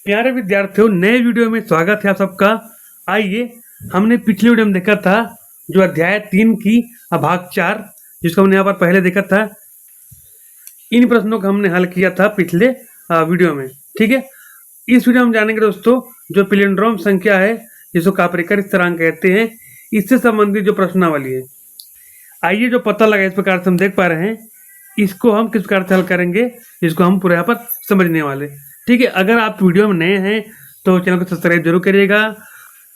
प्यारे विद्यार्थियों, नए वीडियो में स्वागत है आप सबका। आइए, हमने पिछले वीडियो में देखा था जो अध्याय 3 की भाग 4, जिसको हमने यहाँ पर पहले देखा था। इन प्रश्नों का हमने हल किया था पिछले वीडियो में। ठीक है, इस वीडियो में जानेंगे दोस्तों जो पैलिंड्रोम संख्या है, जिसको कापरेकर स्थिरांक कहते हैं, इससे संबंधित जो प्रश्नावली है। आइए, जो पता लगा इस प्रकार से हम देख पा रहे हैं, इसको हम किस प्रकार से हल करेंगे, इसको हम पूरे यहाँ पर समझने वाले। ठीक है, अगर आप वीडियो में नए हैं तो चैनल को सब्सक्राइब जरूर करिएगा,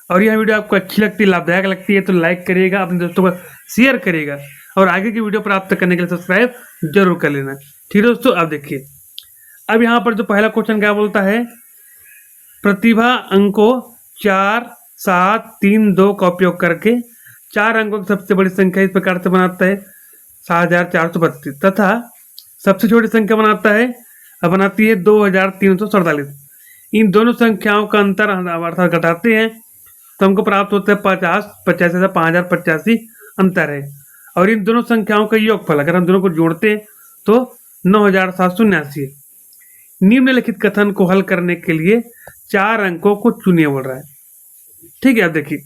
और यह वीडियो आपको अच्छी लगती है, लाभदायक लगती है तो लाइक करिएगा, अपने दोस्तों को शेयर करिएगा, और आगे की वीडियो प्राप्त करने के लिए सब्सक्राइब जरूर कर लेना। ठीक है दोस्तों, अब देखिए, अब यहाँ पर जो पहला क्वेश्चन क्या बोलता है, प्रतिभा अंकों 4, 7, 3, 2 का उपयोग करके 4 अंकों की सबसे बड़ी संख्या इस प्रकार से बनाता है 7432, तथा सबसे छोटी संख्या बनाती है 2347। इन दोनों संख्याओं का अंतर अर्थात घटाते हैं तो हमको प्राप्त होता है 85 से 5085 अंतर है। और इन दोनों संख्याओं का योगफल अगर हम दोनों को जोड़ते हैं तो 9779 है। निम्नलिखित कथन को हल करने के लिए 4 अंकों को चुनिए बोल रहा है। ठीक है, अब देखिए,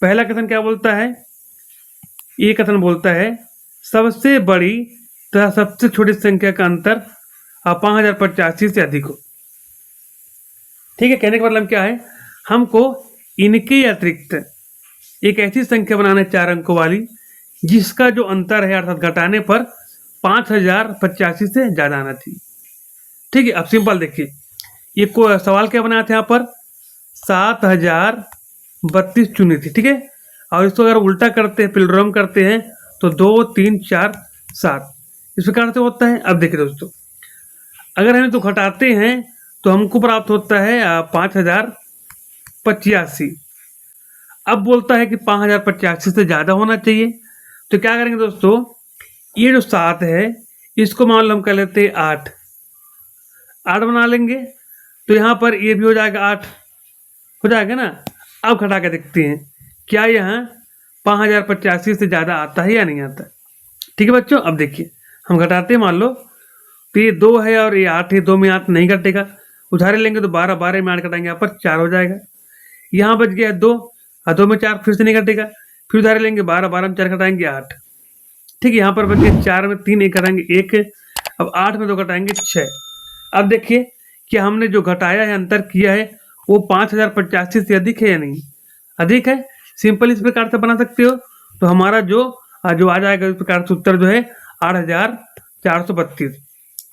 पहला कथन क्या बोलता है, ये कथन बोलता है सबसे बड़ी तथा सबसे छोटी संख्या का अंतर 5085 से अधिक हो। ठीक है, कहने का मतलब क्या है, हमको इनके अतिरिक्त एक ऐसी संख्या बनाना है 4 अंकों वाली जिसका जो अंतर है अर्थात घटाने पर 5085 से ज्यादा आना चाहिए। ठीक है, अब सिंपल देखिए, ये सवाल क्या बनाया था यहाँ पर 7032 चुनी थी। ठीक है, और इसको अगर उल्टा करते हैं, पैलिंड्रोम करते हैं तो 2, 3, 4, 7 इस प्रकार से होता है। अब देखिए दोस्तों, अगर हम तो घटाते हैं तो हमको प्राप्त होता है 5085। अब बोलता है कि 5085 से ज़्यादा होना चाहिए, तो क्या करेंगे दोस्तों, ये जो 7 है इसको मान लो हम कर लेते हैं 8 बना लेंगे, तो यहाँ पर ये भी हो जाएगा 8 हो जाएगा ना। अब घटा के देखते हैं क्या यहाँ 5085 से ज़्यादा आता है या नहीं आता। ठीक है बच्चों, अब देखिए, हम घटाते हैं, मान लो तो ये 2 है और ये 8 है, 2 में 8 नहीं घटेगा, उधारे लेंगे तो 12, 12 में 8 घटाएंगे, यहाँ पर 4 हो जाएगा। यहाँ बच गया 2 और 2 में 4 फिर से नहीं घटेगा, फिर उधारे लेंगे 12, 12 में 4 घटाएंगे 8। ठीक है, यहाँ पर बच गया 4 में 3 एक घटाएंगे 1, अब 8 में 2 घटाएंगे 6। अब देखिए कि हमने जो घटाया है, अंतर किया है, वो 5085 से अधिक है या नहीं, अधिक है। सिंपल इस प्रकार से बना सकते हो, तो हमारा जो आ जाएगा इस प्रकार से उत्तर जो है 8432।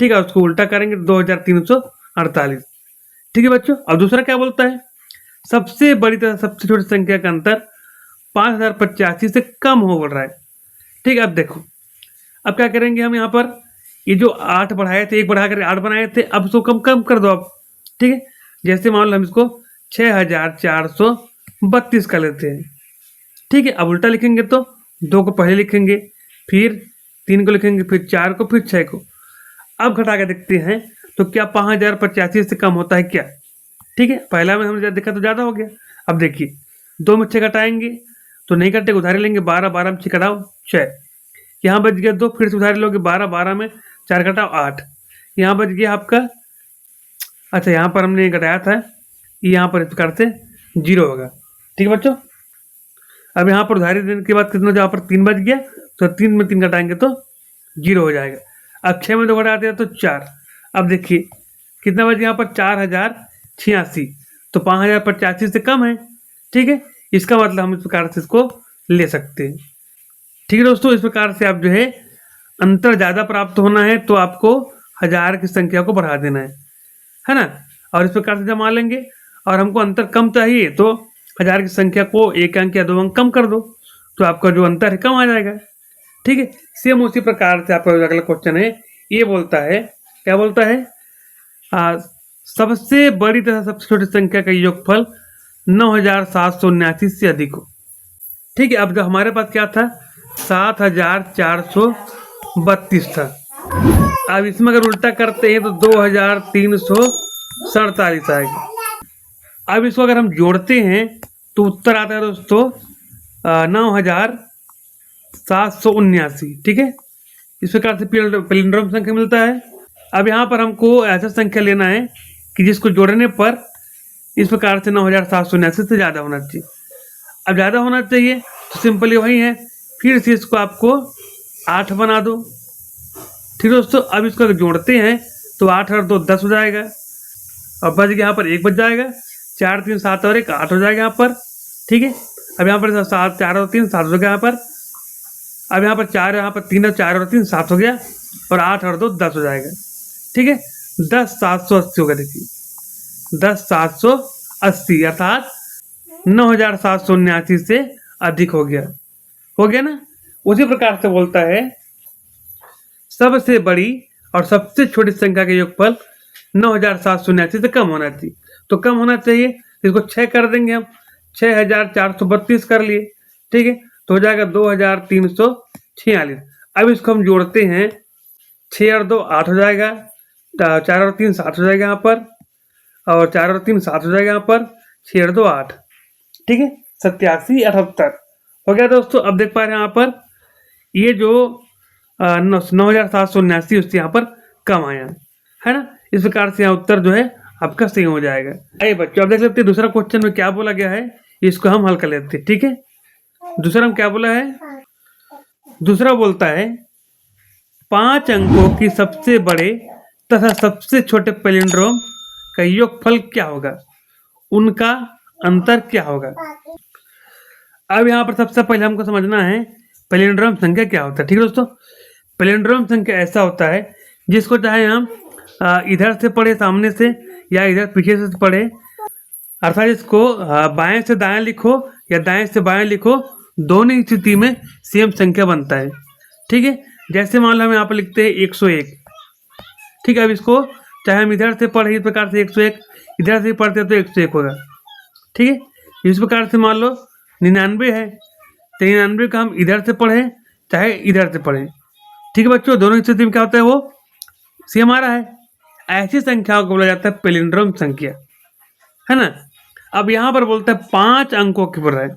ठीक है, उसको उल्टा करेंगे 2348। ठीक है बच्चों, अब दूसरा क्या बोलता है, सबसे बड़ी तथा सबसे छोटी संख्या का अंतर 5085 से कम हो बोल रहा है। ठीक है, अब देखो, अब क्या करेंगे, हम यहाँ पर ये जो 8 बढ़ाए थे, 1 बढ़ा कर 8 बनाए थे, अब इसको कम कम कर दो अब। ठीक है, जैसे मान लो हम इसको 6432 कर लेते हैं। ठीक है, अब उल्टा लिखेंगे तो 2 को पहले लिखेंगे, फिर 3 को लिखेंगे, फिर 4 को, फिर 6 को। अब घटा के देखते हैं तो क्या 5085 से कम होता है क्या। ठीक है, पहला में हमने देखा तो ज़्यादा हो गया। अब देखिए, 2 में 6 घटाएंगे तो नहीं घटेगा, उधारे लेंगे 12, 12 में 6 घटाओ 6, यहाँ बच गया 2, फिर से उधारे लोगे 12, 12 में 4 घटाओ 8, यहाँ बच गया आपका, अच्छा यहाँ पर हमने घटाया था, यहाँ पर इस प्रकार से 0 होगा। ठीक है बच्चों, अब यहाँ पर उधारी देने के बाद कितना, जहाँ पर 3 बच गया तो 3 में 3 घटाएंगे तो 0 हो जाएगा। अब 6 में 2 घटा दिया तो 4। अब देखिए कितना बच गया, यहाँ पर 4086, तो 5085 से कम है। ठीक है, इसका मतलब हम इस प्रकार से इसको ले सकते हैं। ठीक है दोस्तों, इस प्रकार से आप जो है अंतर ज़्यादा प्राप्त होना है तो आपको 1000 की संख्या को बढ़ा देना है ना, और इस प्रकार से जमा लेंगे। और हमको अंतर कम चाहिए तो 1000 की संख्या को 1 अंक या 2 अंक कम कर दो, तो आपका जो अंतर है कम आ जाएगा। ठीक है, सेम उसी प्रकार से आपका अगला क्वेश्चन है, ये बोलता है, क्या बोलता है, सबसे बड़ी तथा सबसे छोटी संख्या का योगफल 9779 से अधिक हो। ठीक है, अब जो हमारे पास क्या था 7432 था, अब इसमें अगर उल्टा करते हैं तो 2347 आएगा। अब इसको अगर हम जोड़ते हैं तो उत्तर आता है दोस्तों 9779। ठीक है, इस प्रकार से पैलिंड्रोम संख्या मिलता है। अब यहाँ पर हमको ऐसा संख्या लेना है कि जिसको जोड़ने पर इस प्रकार से 9779 से ज़्यादा होना चाहिए। अब ज़्यादा होना चाहिए तो सिंपली वही है, फिर से इसको आपको 8 बना दो। ठीक दोस्तों, अब इसको अगर जोड़ते हैं तो 8 और 2 10 हो जाएगा, अब बच गया यहाँ पर 1 बच जाएगा, 4 3 7 और 1 8 हो जाएगा यहाँ पर। ठीक है, अब यहाँ पर 7 4 और 3 7 हो गया यहाँ पर। अब यहाँ पर 4 यहाँ पर 3 और 4 और 3 7 हो गया, और 8 और 2 10 हो जाएगा। ठीक है, 10 780 होगा। देखिए 10 780 अर्थात 9779 से अधिक हो गया ना। उसी प्रकार से बोलता है सबसे बड़ी और सबसे छोटी संख्या का योगफल 9779 से कम होना चाहिए। तो कम होना चाहिए, इसको 6 कर देंगे हम, 6432 कर लिए। ठीक है, तो हो जाएगा 2346। अब इसको हम जोड़ते हैं, 6 और 2 8 हो जाएगा, 4 और 3 7 हो जाएगा यहाँ पर, और 4 और 3 7 हो जाएगा यहाँ पर, 6 और 2 8। ठीक है, 87 78 हो गया दोस्तों। अब देख पा रहे हैं यहाँ पर ये जो 9779 उससे यहाँ पर कम आया है ना। इस प्रकार से यहाँ उत्तर जो है आपका सही हो जाएगा। आइए बच्चों, अब देख लेते हैं दूसरा क्वेश्चन में क्या बोला गया है, इसको हम हल कर लेते हैं। ठीक है, दूसरा में क्या बोला है, दूसरा बोलता है 5 अंकों की सबसे बड़े तथा सबसे छोटे पैलिंड्रोम का योगफल क्या होगा, उनका अंतर क्या होगा। अब यहाँ पर सबसे पहले हमको समझना है पैलिंड्रोम संख्या क्या होता है। ठीक है दोस्तों, पैलिंड्रोम संख्या ऐसा होता है जिसको चाहे हम इधर से पढ़े सामने से या इधर पीछे से पढ़े, अर्थात इसको बाएं से दाएं लिखो या दाएं से बाएं लिखो, दोनों ही स्थिति में सेम संख्या बनता है। ठीक है, जैसे मान लो हम यहाँ पर लिखते हैं 101। ठीक है, अब इसको चाहे हम इधर से पढ़े इस प्रकार से 101, इधर से पढ़ते तो 101 होगा। ठीक है, इस प्रकार से मान लो 99 है, तो 99 का हम इधर से पढ़ें चाहे इधर से पढ़ें। ठीक है बच्चों, दोनों स्थिति में क्या होता है, वो सेम आ रहा है। ऐसी संख्याओं को बोला जाता है पैलिंड्रोम संख्या, है ना। अब यहाँ पर बोलता है 5 अंकों की पर है।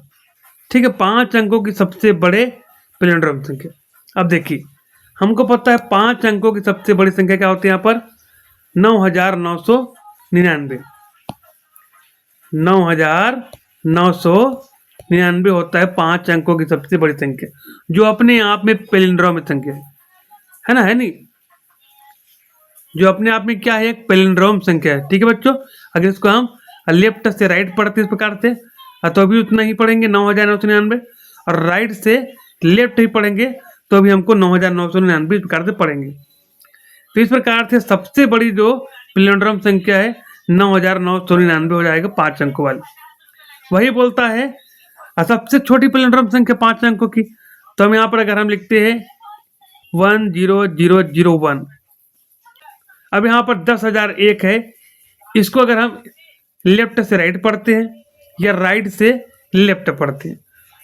ठीक है, 5 अंकों की सबसे बड़े पैलिंड्रोम संख्या। अब देखिए, हमको पता है 5 अंकों की सबसे बड़ी संख्या क्या होती है, यहाँ पर 9999 9999 होता है 5 अंकों की सबसे बड़ी संख्या, जो अपने आप में पैलिंड्रोम संख्या है ना, है नहीं, जो अपने आप में क्या है, एक पैलिंड्रोम संख्या है। ठीक है बच्चों, अगर इसको हम लेफ्ट से राइट पढ़ते इस प्रकार से तो भी उतना ही पढ़ेंगे 9999, और राइट से लेफ्ट ही पढ़ेंगे तो भी हमको 9999 इस प्रकार से पढ़ेंगे। तो इस प्रकार से सबसे बड़ी जो पैलिंड्रोम संख्या है 9999 हो जाएगा 5 अंकों वाली। वही बोलता है सबसे छोटी पैलिंड्रोम संख्या 5 अंकों की, तो हम यहाँ पर अगर हम लिखते हैं 10001, अब यहाँ पर 10,001 है, इसको अगर हम लेफ्ट से राइट पढ़ते हैं या राइट से लेफ्ट पढ़ते हैं,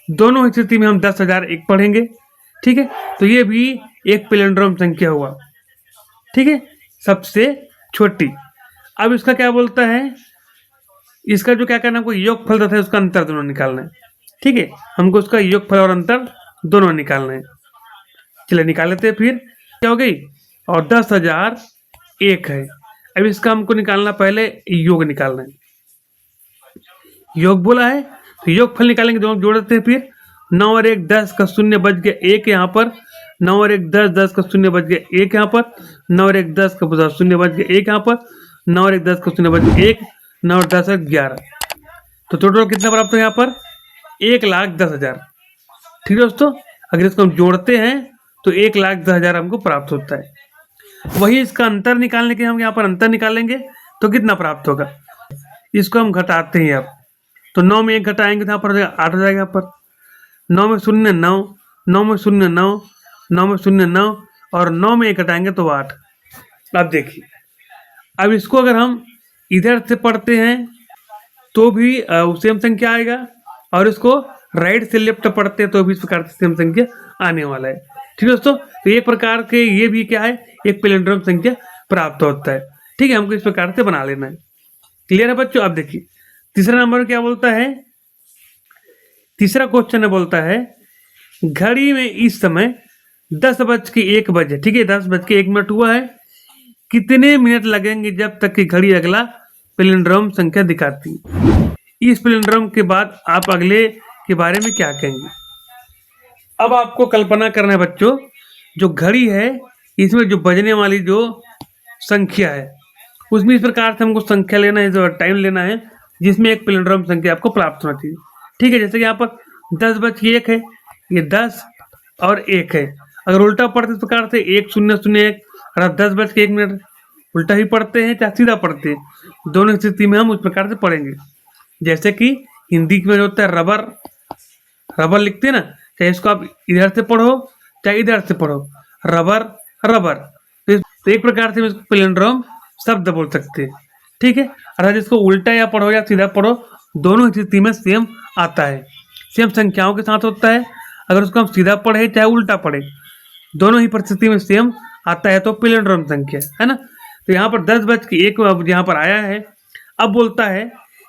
दोनों स्थिति में हम 10,001 पढ़ेंगे। ठीक है, तो ये भी एक पैलिंड्रोम संख्या हुआ। ठीक है, सबसे छोटी। अब इसका क्या बोलता है, इसका जो क्या करना है, हमको योगफल तथा उसका अंतर दोनों निकालना है। ठीक है, हमको उसका योगफल और अंतर दोनों निकालना है। चलिए निकाल लेते हैं। फिर क्या हो गई, और 10,001 है। अब इसका हमको निकालना, पहले योग निकालना है। योग बोला है तो योगफल निकालेंगे, दोनों जोड़ देते हैं। फिर 9 और 1 10 का शून्य बच गया 1 यहाँ पर, 9 और 1 10 10 का शून्य बच गया 1 यहाँ पर, 9 और 1 10 का शून्य बच गया 1 यहाँ पर, 9 और 1 10 का शून्य बच गया 1, 9 और 10 11। तो टोटल कितना प्राप्त हो यहाँ पर, 1,10,000। ठीक है दोस्तों, अगर इसको हम जोड़ते हैं तो 1,10,000 हमको प्राप्त होता है। वही इसका अंतर निकालने के हम यहाँ पर अंतर निकालेंगे तो कितना प्राप्त होगा, इसको हम घटाते हैं। अब तो 9 में 1 घटाएंगे तो यहाँ पर 8 हो जाएगा। यहाँ पर 9 में 0 9, 9 में 0 9, 9 में 0 9, और 9 में 1 घटाएंगे तो 8। अब देखिए, अब इसको अगर हम इधर से पढ़ते हैं तो भी सेम संख्या आएगा, और इसको राइट से लेफ्ट पढ़ते हैं तो भी इस प्रकार से सेम संख्या आने वाला है। ठीक है दोस्तों, तो एक प्रकार के ये भी क्या है, एक पैलिंड्रोम संख्या प्राप्त होता है। ठीक है, हमको इस प्रकार से बना लेना है। क्लियर है बच्चों। अब देखिए तीसरा नंबर क्या बोलता है, तीसरा क्वेश्चन बोलता है घड़ी में इस समय 10:01 बजे। ठीक है, 10:01 हुआ है, कितने मिनट लगेंगे जब तक कि घड़ी अगला पैलिंड्रोम संख्या दिखाती है। इस पैलिंड्रोम के बाद आप अगले के बारे में क्या कहेंगे? अब आपको कल्पना करना है बच्चों, जो घड़ी है इसमें जो बजने वाली जो संख्या है उसमें इस प्रकार से हमको संख्या लेना है, जो टाइम लेना है जिसमें एक पैलिंड्रोम संख्या आपको प्राप्त होना चाहिए। ठीक है, जैसे कि यहाँ पर 10:01 है, ये 10 और 1 है। अगर उल्टा पढ़ते इस प्रकार से 1001 और 10:01 उल्टा ही पढ़ते हैं चाहे सीधा पढ़ते हैं, दोनों स्थिति में हम उस प्रकार से पढ़ेंगे। जैसे कि हिंदी में होता है रबर, रबर लिखते हैं ना, चाहे इसको आप इधर से पढ़ो चाहे इधर से पढ़ो, रबर रबर। तो एक प्रकार से इसको पैलिंड्रोम शब्द बोल सकते हैं। ठीक है, अर्थात इसको उल्टा या पढ़ो या सीधा पढ़ो, दोनों स्थिति में सेम आता है, सेम संख्याओं के साथ होता है। अगर उसको हम सीधा पढ़े चाहे उल्टा पढ़े, दोनों ही परिस्थिति में सेम आता है तो पैलिंड्रोम संख्या है ना। तो यहाँ पर 10:01 अब यहाँ पर आया है। अब बोलता है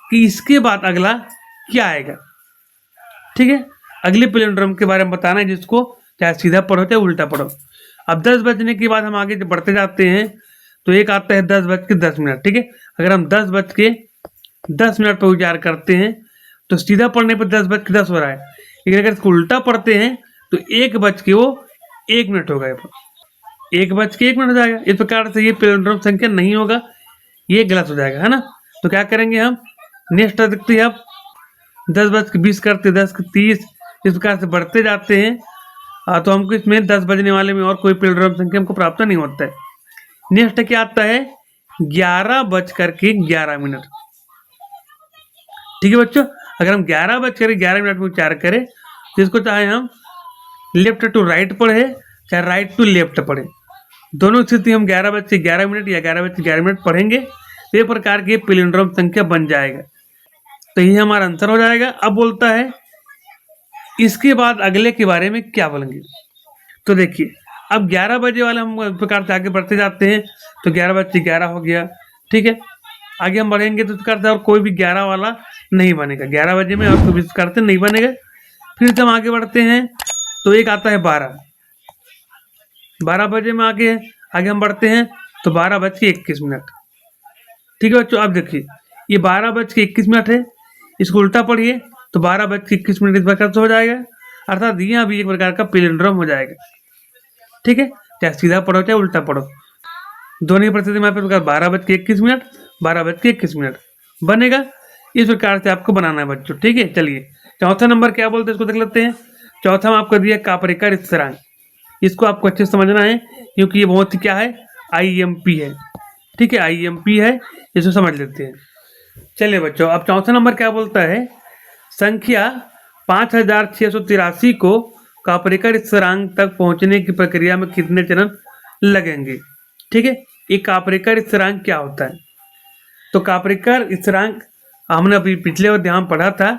कि इसके बाद अगला क्या आएगा। ठीक है, अगले पैलिंड्रोम के बारे में बताना है, जिसको चाहे सीधा पढ़ो चाहे उल्टा पढ़ो। अब 10 बजने के बाद हम आगे जब बढ़ते जाते हैं तो एक आता है 10:10। ठीक है, अगर हम 10:10 पर विचार करते हैं तो सीधा पढ़ने पर 10:10 हो रहा है, लेकिन अगर इसको उल्टा पढ़ते हैं तो 1:01 होगा, 1:01 हो जाएगा। इस प्रकार से ये पैलिंड्रोम संख्या नहीं होगा, ये गलत हो जाएगा, है ना। तो क्या करेंगे हम, नेक्स्ट देखते हैं। अब 10:20 करते, 10:30, इस प्रकार से बढ़ते जाते हैं। तो हमको इसमें 10 बजने वाले में और कोई पैलिंड्रोम संख्या हमको प्राप्त नहीं होता है। नेक्स्ट क्या आता है, 11:11। ठीक है बच्चों, अगर हम 11:11 में विचार करें तो इसको चाहे हम लेफ्ट टू राइट पढ़े चाहे राइट टू लेफ्ट पढ़े, दोनों स्थिति हम 11:11 या 11:11 पढ़ेंगे तो ये प्रकार की पैलिंड्रोम संख्या बन जाएगा। तो ये हमारा आंसर हो जाएगा। अब बोलता है इसके बाद अगले के बारे में क्या बोलेंगे। तो देखिए, अब 11 बजे वाले हम इस प्रकार से आगे बढ़ते जाते हैं तो 11:11 हो गया। ठीक है, आगे हम बढ़ेंगे तो इस प्रकार से और कोई भी 11 वाला नहीं बनेगा, 11 बजे में और कोई भी इस प्रकार से नहीं बनेगा। फिर से हम आगे बढ़ते हैं तो एक आता है 12 बजे में आगे हम बढ़ते हैं तो 12:21। ठीक है बच्चों, अब देखिए ये 12:21 है, इसको उल्टा पढ़िए तो 12:21 इस प्रकार से हो जाएगा, अर्थात यहाँ भी एक प्रकार का पैलिंड्रोम हो जाएगा। ठीक है, चाहे सीधा पढ़ो चाहे उल्टा पढ़ो, दोनों ही परिस्थिति में 12:21 12:21 बनेगा। इस प्रकार से आपको बनाना है बच्चों। ठीक है, चलिए चौथा नंबर क्या बोलते हैं इसको देख लेते हैं। चौथा में आपको दिया कापरेकर स्थिरांक, इसको आपको अच्छे से समझना है क्योंकि ये बहुत ही क्या है, IMP है। ठीक है, IMP है, इसको समझ लेते हैं। चलिए बच्चों, अब चौथा नंबर क्या बोलता है, संख्या 5683 को कापरेकर स्थिरांक तक पहुंचने की प्रक्रिया में कितने चरण लगेंगे। ठीक है, ये कापरेकर स्थिरांक क्या होता है। तो कापरेकर स्थिरांक हमने अभी पिछले अध्याय में पढ़ा था,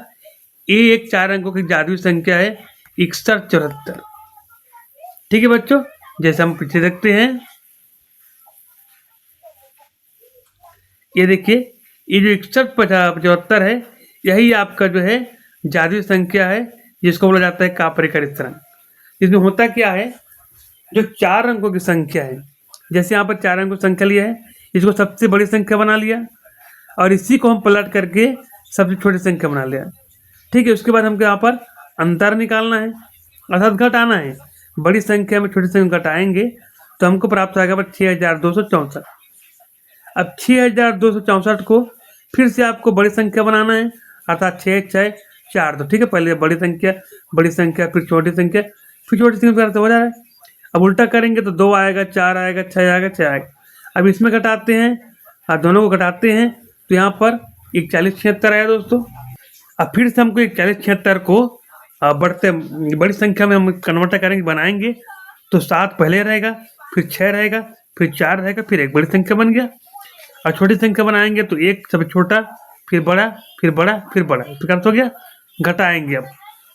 ये एक 4 अंकों की जादुई संख्या है, 6174। ठीक है बच्चों, जैसे हम पीछे देखते हैं, ये देखिए ये जो 6175 है, यही आपका जो है जादुई संख्या है, जिसको बोला जाता है कापरेकर स्थिरांक। इसमें होता क्या है, जो 4 अंकों की संख्या है, जैसे यहाँ पर 4 अंकों की संख्या लिया है, इसको सबसे बड़ी संख्या बना लिया और इसी को हम पलट करके सबसे छोटी संख्या बना लिया। ठीक है, उसके बाद हमको यहाँ पर अंतर निकालना है, अर्थात घटाना है। बड़ी संख्या में छोटी संख्या घटाएंगे तो हमको प्राप्त होगा 6264। अब 6264 को फिर से आपको बड़ी संख्या बनाना है, अर्थात 6642। ठीक है, पहले बड़ी संख्या फिर छोटी संख्या फिर छोटी संख्या हो जा रहा है। अब उल्टा करेंगे तो 2 आएगा, 4 आएगा, 6 आएगा, 6 आएगा। अब इसमें घटाते हैं और दोनों को घटाते हैं तो यहाँ पर 4176 आया दोस्तों। अब फिर से हमको 4176 को बड़ी संख्या में हम कन्वर्ट करेंगे, बनाएंगे तो 7 पहले रहेगा, फिर 6 रहेगा, फिर 4 रहेगा, फिर एक बड़ी संख्या बन गया। और छोटी संख्या बनाएंगे तो एक सबसे छोटा, फिर बड़ा, फिर बड़ा, फिर बड़ा, इस प्रकार हो गया। घटाएंगे अब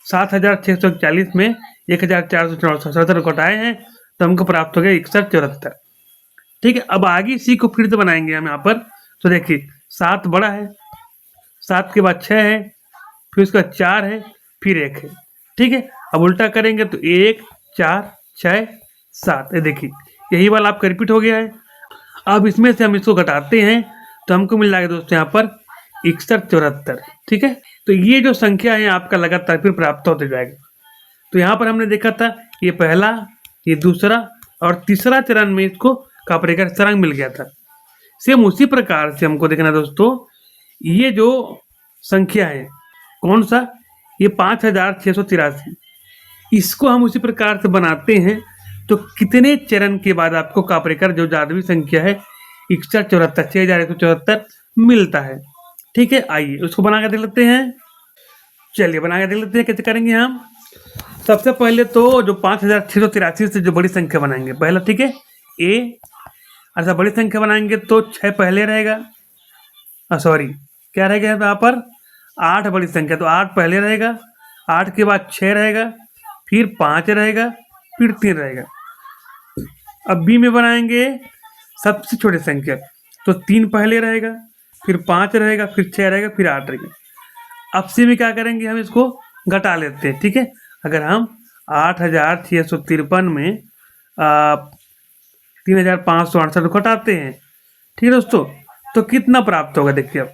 7641 में 1477 घटाए हैं तो हमको प्राप्त हो गया 6174। ठीक है, अब आगे इसी को फिर से बनाएंगे हम यहाँ पर। तो देखिए 7 बड़ा है, 7 के बाद 6 है, फिर उसका 4 है, फिर 1 है। ठीक है, अब उल्टा करेंगे तो 1 4 6 7, ये देखिए यही वाला आपका रिपीट हो गया है। अब इसमें से हम इसको घटाते हैं तो हमको मिल जाएगा दोस्तों यहाँ पर 6174। ठीक है, तो ये जो संख्या है आपका लगातार फिर प्राप्त होते जाएगा। तो यहाँ पर हमने देखा था ये पहला, ये दूसरा और तीसरा चरण में इसको कॉपरेकर स्थिरांक मिल गया था। सेम उसी प्रकार से हमको देखना दोस्तों, ये जो संख्या है कौन सा, ये 5683, इसको हम उसी प्रकार से बनाते हैं। तो कितने चरण के बाद आपको कॉपरेकर जो जादुई संख्या है 6174, 6174 मिलता है। ठीक है, आइए उसको बना के देख लेते हैं। चलिए बना के देख लेते हैं कैसे करेंगे हम। सबसे पहले तो जो 5683 से जो बड़ी संख्या बनाएंगे पहला, ठीक है, ए। अच्छा, बड़ी संख्या बनाएंगे तो 6 पहले रहेगा, सॉरी क्या रहेगा यहाँ पर 8 बड़ी संख्या, तो 8 पहले रहेगा, 8 के बाद 6 रहेगा, फिर 5 रहेगा, फिर 3 रहेगा। अब बी में बनाएंगे सबसे छोटी संख्या, तो 3 पहले रहेगा, फिर 5 रहेगा, फिर 6 रहेगा, फिर 8 रहेगा। अब सी में क्या करेंगे, हम इसको घटा लेते हैं। ठीक है, अगर हम 8653 में 3568 घटाते हैं, ठीक है दोस्तों, तो कितना प्राप्त होगा देखिए। अब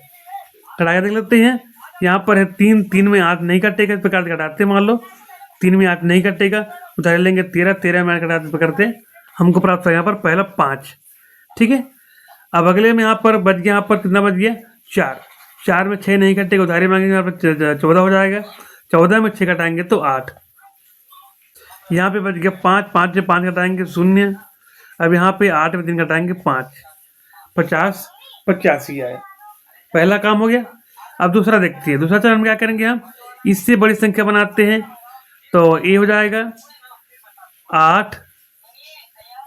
घटा के देख लेते हैं। यहाँ पर है 3, 3 में 8 नहीं कटेगा, इस प्रकार से घटाते, मान लो 3 में 8 नहीं कटेगा, उधर लेंगे 13, 13 में 8 घटाते करते हमको प्राप्त होगा यहाँ पर पहला 5। ठीक है, अब अगले में यहाँ पर बच गया, यहाँ पर कितना बच गया 4, 4 में 6 नहीं कटेगा, उधारी मांगेंगे यहाँ पर 14 हो जाएगा, 14 में 6 घटाएंगे तो 8। यहाँ पे बच गया 5, 5 में 5 घटाएंगे 0। अब यहाँ पे 8 में 3 घटाएंगे 5, 50, 85 आया। पहला काम हो गया। अब दूसरा देखते हैं, दूसरा चरण में क्या करेंगे, हम इससे बड़ी संख्या बनाते हैं, तो ए हो जाएगा 8,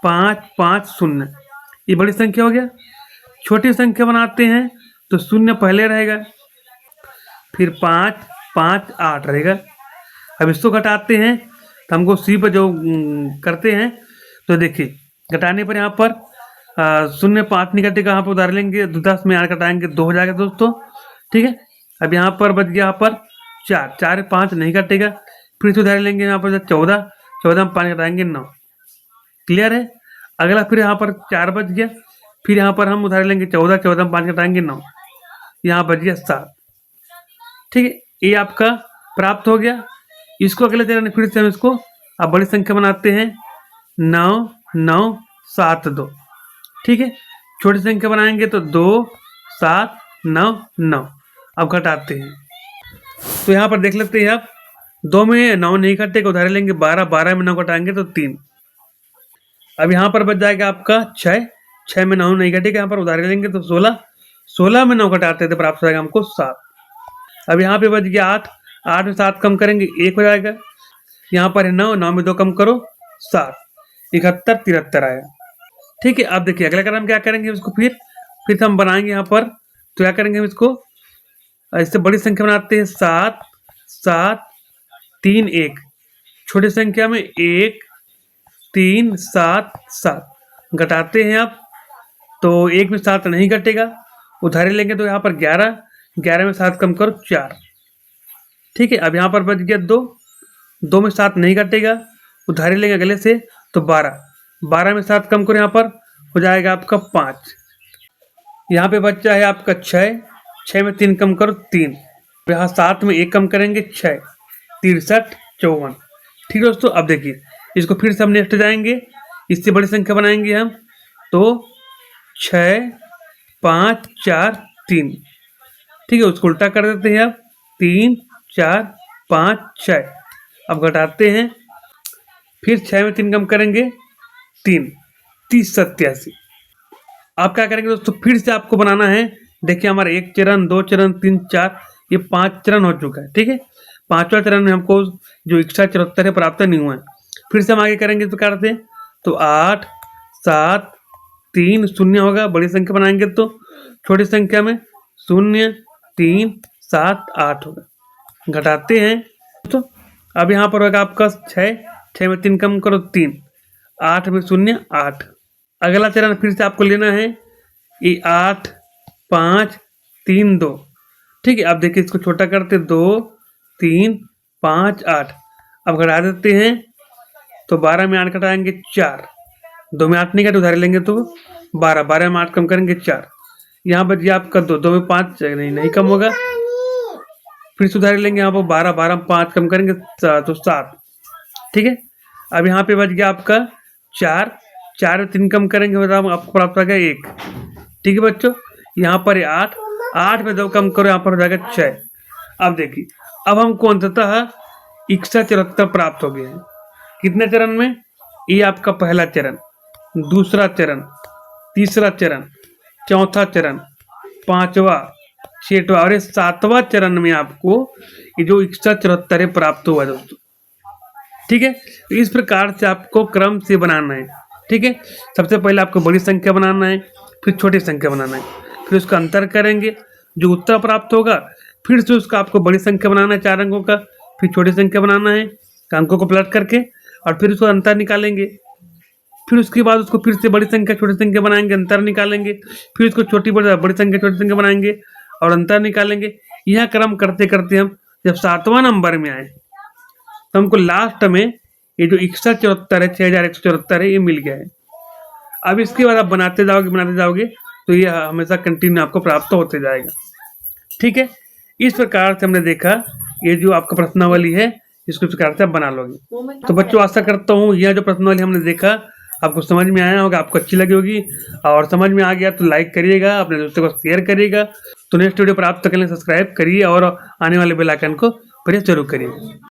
5, 5, 0, ये बड़ी संख्या हो गया। छोटी संख्या बनाते हैं तो 0 पहले रहेगा, फिर 5, 5, 8 रहेगा। अब इसको घटाते हैं तो हमको सी पर जो करते हैं, तो देखिए घटाने पर यहाँ पर 0, 5 नहीं कटेगा, यहाँ पर उधार लेंगे, 10 में 8 घटाएंगे 2 हो जाएगा दोस्तों। ठीक है, अब यहाँ पर बच गया यहाँ पर 4, 4 में 5 नहीं कटेगा, फिर से उधार लेंगे, यहाँ पर 14, 14 में 5 घटाएंगे 9। क्लियर है। अगला फिर यहाँ पर 4 बच गया, फिर यहाँ पर हम उधार लेंगे 14, 14 में 5 घटाएंगे 9, यहाँ बच गया 7। ठीक है, ये आपका प्राप्त हो गया। इसको अगले चरण फिर से हम इसको अब बड़ी संख्या बनाते हैं, 9, 9, 7, 2। ठीक है, छोटी संख्या बनाएंगे तो 2, 7, 9, 9। अब घटाते हैं तो यहाँ पर देख लेते हैं, आप 2 में 9 नहीं घटेगा, उधार लेंगे 12, 12 में 9 घटाएंगे तो 3। अब यहाँ पर बच जाएगा आपका 6, 6 में 9 नहीं घटेगा, यहाँ पर उधार लेंगे तो 16, 16 में 9 घटाते थे, प्राप्त हो जाएगा हमको 7। अब यहाँ पे बच गया 8, 8 में 7 कम करेंगे 1 हो जाएगा, यहाँ पर है 9, 9 में 2 कम करो 7, 71, 73 आया। ठीक है, अब देखिए अगला कदम क्या करेंगे, इसको फिर हम बनाएंगे यहाँ पर, तो क्या करेंगे हम इसको इससे बड़ी संख्या बनाते हैं, 7, 7, 3, 1। छोटी संख्या में 1, 3, 7, 7 घटाते हैं आप, तो 1 में 7 नहीं घटेगा, उधारी लेंगे तो यहाँ पर 11, 11 में 7 कम करो 4। ठीक है, अब यहाँ पर बच गया 2, 2 में 7 नहीं घटेगा, उधारी लेंगे अगले से तो 12, 12 में 7 कम करो, यहाँ पर हो जाएगा आपका 5। यहाँ पे बच्चा है आपका 6, 6 में 3 कम करो 3, यहाँ 7 में 1 कम करेंगे 6, 63, 54। ठीक है दोस्तों, अब देखिए इसको फिर से हम नेक्स्ट जाएंगे, इससे बड़ी संख्या बनाएंगे हम, तो 6, 5, 4, 3। ठीक है, उसको उल्टा कर देते हैं, अब 3, 4, 5, 6। अब घटाते हैं, फिर 6 में 3 कम करेंगे 3, 30, 87। आप क्या करेंगे दोस्तों, फिर से आपको बनाना है। देखिए हमारा 1 चरण, 2 चरण, 3, 4, ये 5 चरण हो चुका है। ठीक है, 5वां चरण में हमको जो 6174 है प्राप्त नहीं हुआ है। फिर से हम आगे करेंगे तो क्या करते हैं, तो 8, 7, 3, 0 होगा, बड़ी संख्या बनाएंगे तो छोटी संख्या में 0, 3, 7, 8 होगा। घटाते हैं तो अब यहाँ पर होगा आपका 6, 6 में 3 कम करो 3, 8 में 0, 8। अगला चरण फिर से आपको लेना है, ये 8, 5, 3, 2। ठीक है, अब देखिए इसको छोटा करते 2, 3, 5, 8। अब घटा देते हैं तो 12 में 8 घटाएंगे 4, 2 में 8 नहीं घटे उधारी लेंगे तो 12, 12 में 8 कम करेंगे 4, यहाँ बच गया आपका 2, 2 में 5 नहीं कम होगा। फिर सुधार लेंगे यहाँ पर 12, 12 में 5 कम करेंगे तो 7। ठीक है, अब यहाँ पे बच गया आपका 4, 4 में 3 कम करेंगे तो आपको प्राप्त हो गया 1। ठीक है बच्चों, यहाँ पर 8, 8 में 2 कम करो यहाँ पर हो जाएगा 6। अब देखिए, अब हमको अंततः 61 प्राप्त हो गया है। कितने चरण में? ये आपका पहला चरण, दूसरा चरण, तीसरा चरण, चौथा चरण, पांचवा, छठवां और 7वां चरण में आपको ये जो 61 प्राप्त हुआ दोस्तों। ठीक है, तो इस प्रकार से आपको क्रम से बनाना है। ठीक है, सबसे पहले आपको बड़ी संख्या बनाना है, फिर छोटी संख्या बनाना है, फिर उसका अंतर करेंगे, जो उत्तर प्राप्त होगा फिर से उसका आपको बड़ी संख्या बनाना है 4 अंकों का, फिर छोटी संख्या बनाना है अंकों को प्लट करके, और फिर उसको अंतर निकालेंगे। फिर उसके बाद उसको फिर से बड़ी संख्या छोटी संख्या बनाएंगे, अंतर निकालेंगे, फिर उसको बड़ी संख्या छोटी संख्या बनाएंगे और अंतर निकालेंगे। यह क्रम करते करते हम जब 7वां नंबर में आए तो हमको लास्ट में ये जो 6174 है, 6174 है, ये मिल गया है। अब इसके बाद आप बनाते जाओगे तो ये हमेशा कंटिन्यू आपको प्राप्त होते जाएगा। ठीक है, इस प्रकार से हमने देखा ये जो आपका प्रश्नावली है इसको इस प्रकार से आप बना लोगे। तो बच्चों आशा करता हूँ यह जो प्रश्नावली हमने देखा आपको समझ में आया होगा, आपको अच्छी लगी होगी, और समझ में आ गया तो लाइक करिएगा, अपने दोस्तों को शेयर करिएगा। तो नेक्स्ट वीडियो प्राप्त करने सब्सक्राइब करिए और आने वाले बेल आइकन को प्रेस जरूर करिए।